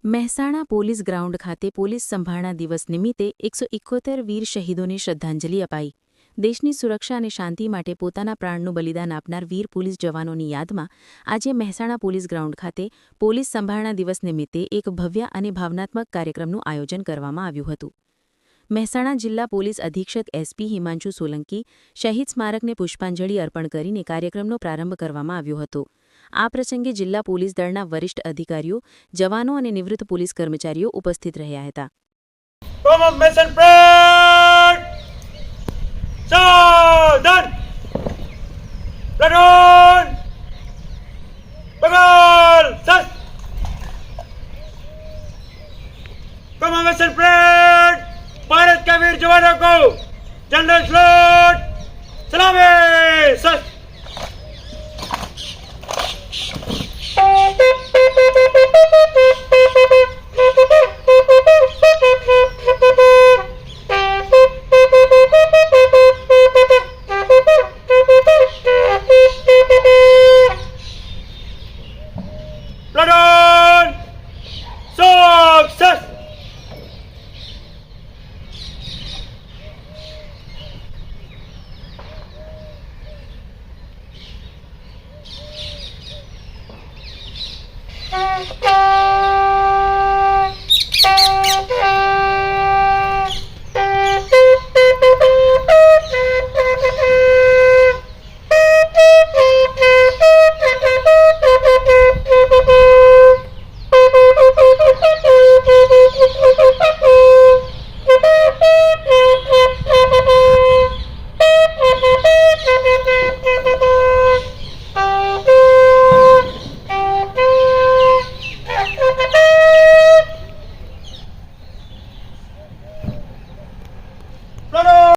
Mehsana police ground ખાતે police સંભાળના દિવસ નિમિત્તે 171 વીર શહીદોને શ્રદ્ધાંજલિ અપાઈ. દેશની સુરક્ષા અને શાંતિ માટે પોતાના પ્રાણનું બલિદાન આપનાર વીર પોલીસ જવાનોની યાદમાં આજે મહેસાણા પોલીસ ગ્રાઉન્ડ ખાતે પોલીસ સંભાળના દિવસ નિમિત્તે એક ભવ્ય અને ભાવનાત્મક કાર્યક્રમનું આયોજન કરવામાં આવ્યું હતું. મહેસાણા જિલ્લા પોલીસ અધિક્ષક એસપી હિમાંશુ સોલંકી શહીદ સ્મારકને પુષ્પાંજલિ અર્પણ કરીને કાર્યક્રમનો પ્રારંભ કરવામાં આવ્યો હતો. આ પ્રસંગે જિલ્લા પોલીસ દળના વરિષ્ઠ અધિકારીઓ, જવાનો અને નિવૃત્ત પોલીસ કર્મચારીઓ ઉપસ્થિત રહ્યા હતા. भारत के वीर जवानों को जनरल सैल्यूट, सलामी सत।